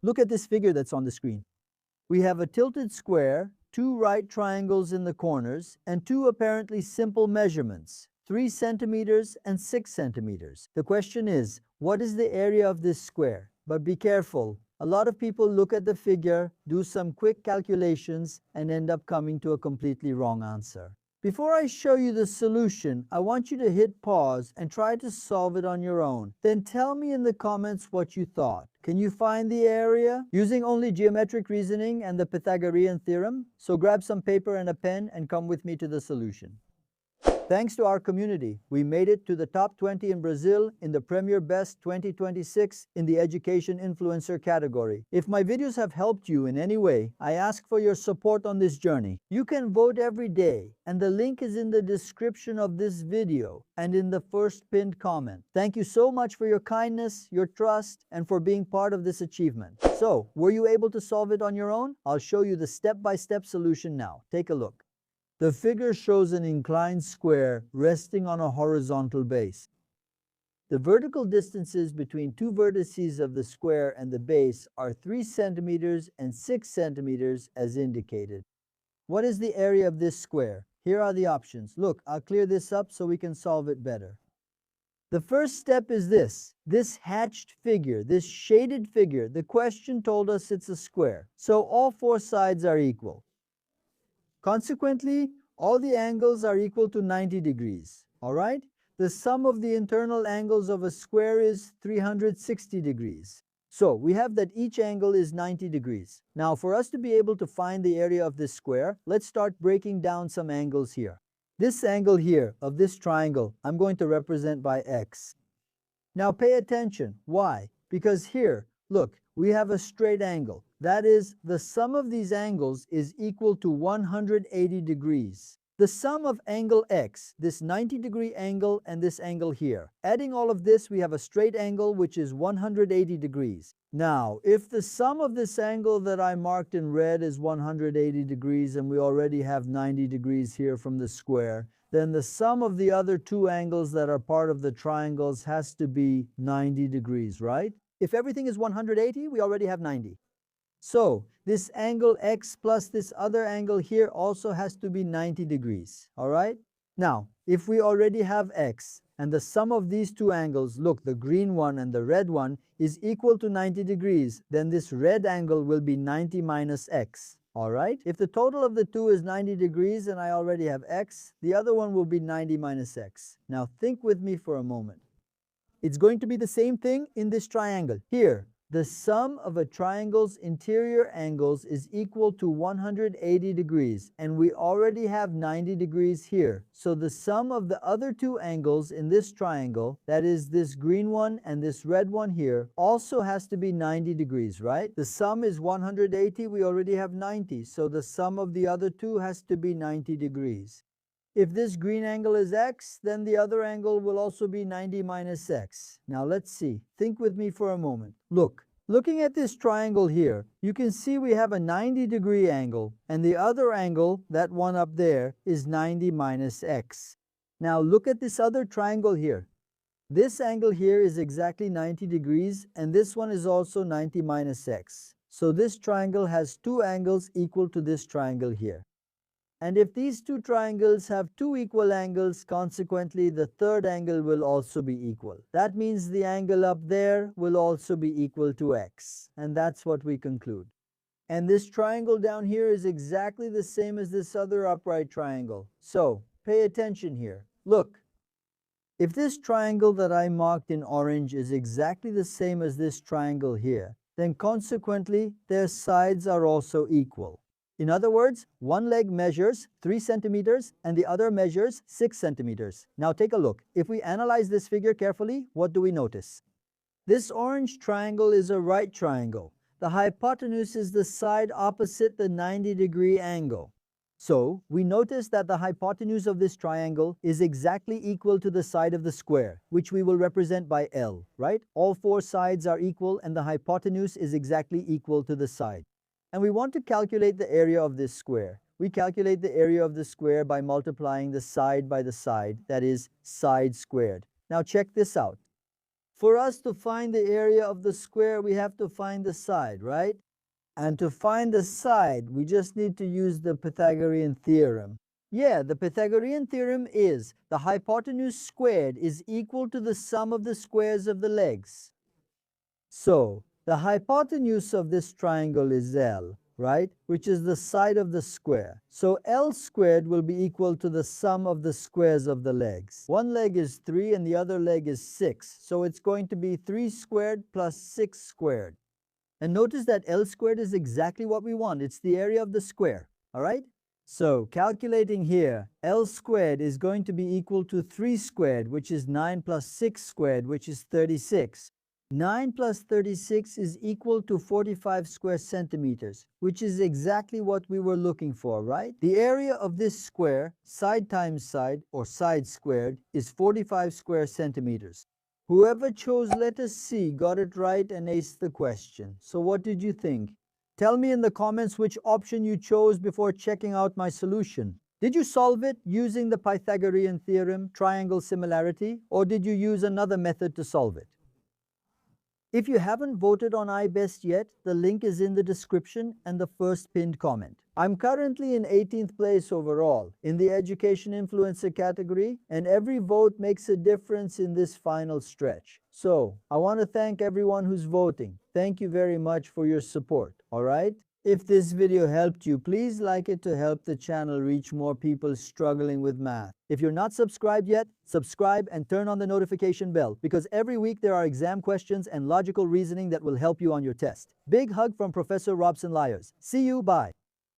Look at this figure that's on the screen. We have a tilted square, two right triangles in the corners, and two apparently simple measurements, 3 centimeters and 6 centimeters. The question is, what is the area of this square? But be careful. A lot of people look at the figure, do some quick calculations, and end up coming to a completely wrong answer. Before I show you the solution, I want you to hit pause and try to solve it on your own. Then tell me in the comments what you thought. Can you find the area using only geometric reasoning and the Pythagorean theorem? So grab some paper and a pen and come with me to the solution. Thanks to our community, we made it to the top 20 in Brazil in the Premier Best 2026 in the Education Influencer category. If my videos have helped you in any way, I ask for your support on this journey. You can vote every day, and the link is in the description of this video and in the first pinned comment. Thank you so much for your kindness, your trust, and for being part of this achievement. So, were you able to solve it on your own? I'll show you the step-by-step solution now. Take a look. The figure shows an inclined square resting on a horizontal base. The vertical distances between two vertices of the square and the base are 3 centimeters and 6 centimeters as indicated. What is the area of this square? Here are the options. Look, I'll clear this up so we can solve it better. The first step is this hatched figure, this shaded figure. The question told us it's a square, so all four sides are equal. Consequently, all the angles are equal to 90 degrees, all right? The sum of the internal angles of a square is 360 degrees. So we have that each angle is 90 degrees. Now, for us to be able to find the area of this square, let's start breaking down some angles here. This angle here of this triangle, I'm going to represent by x. Now pay attention. Why? Because here, look, we have a straight angle. That is, the sum of these angles is equal to 180 degrees. The sum of angle x, this 90-degree angle and this angle here. Adding all of this, we have a straight angle which is 180 degrees. Now, if the sum of this angle that I marked in red is 180 degrees and we already have 90 degrees here from the square, then the sum of the other two angles that are part of the triangles has to be 90 degrees, right? If everything is 180, we already have 90. So, this angle x plus this other angle here also has to be 90 degrees, all right? Now, if we already have x, and the sum of these two angles, look, the green one and the red one, is equal to 90 degrees, then this red angle will be 90 minus x, all right? If the total of the two is 90 degrees and I already have x, the other one will be 90 minus x. Now, think with me for a moment. It's going to be the same thing in this triangle. Here, the sum of a triangle's interior angles is equal to 180 degrees, and we already have 90 degrees here. So the sum of the other two angles in this triangle, that is this green one and this red one here, also has to be 90 degrees, right? The sum is 180, we already have 90, so the sum of the other two has to be 90 degrees. If this green angle is x, then the other angle will also be 90 minus x. Now let's see. Think with me for a moment. Look, looking at this triangle here, you can see we have a 90-degree angle, and the other angle, that one up there, is 90 minus x. Now look at this other triangle here. This angle here is exactly 90 degrees, and this one is also 90 minus x. So this triangle has two angles equal to this triangle here. And if these two triangles have two equal angles, consequently the third angle will also be equal. That means the angle up there will also be equal to x. And that's what we conclude. And this triangle down here is exactly the same as this other upright triangle. So, pay attention here. Look, if this triangle that I marked in orange is exactly the same as this triangle here, then consequently their sides are also equal. In other words, one leg measures 3 centimeters and the other measures 6 centimeters. Now take a look. If we analyze this figure carefully, what do we notice? This orange triangle is a right triangle. The hypotenuse is the side opposite the 90-degree angle. So, we notice that the hypotenuse of this triangle is exactly equal to the side of the square, which we will represent by L, right? All four sides are equal and the hypotenuse is exactly equal to the side. And we want to calculate the area of this square. We calculate the area of the square by multiplying the side by the side, that is, side squared. Now check this out. For us to find the area of the square, we have to find the side, right? And to find the side, we just need to use the Pythagorean theorem. Yeah, the Pythagorean theorem is the hypotenuse squared is equal to the sum of the squares of the legs. So, the hypotenuse of this triangle is L, right? Which is the side of the square. So L squared will be equal to the sum of the squares of the legs. One leg is 3 and the other leg is 6. So it's going to be 3 squared plus 6 squared. And notice that L squared is exactly what we want. It's the area of the square, all right? So calculating here, L squared is going to be equal to 3 squared, which is 9 plus 6 squared, which is 36. 9 plus 36 is equal to 45 square centimeters, which is exactly what we were looking for, right? The area of this square, side times side, or side squared, is 45 square centimeters. Whoever chose letter C got it right and aced the question. So what did you think? Tell me in the comments which option you chose before checking out my solution. Did you solve it using the Pythagorean theorem, triangle similarity, or did you use another method to solve it? If you haven't voted on iBest yet, the link is in the description and the first pinned comment. I'm currently in 18th place overall in the Education Influencer category, and every vote makes a difference in this final stretch. So, I want to thank everyone who's voting. Thank you very much for your support, alright? If this video helped you, please like it to help the channel reach more people struggling with math. If you're not subscribed yet, subscribe and turn on the notification bell because every week there are exam questions and logical reasoning that will help you on your test. Big hug from Professor Robson Lyers. See you, bye.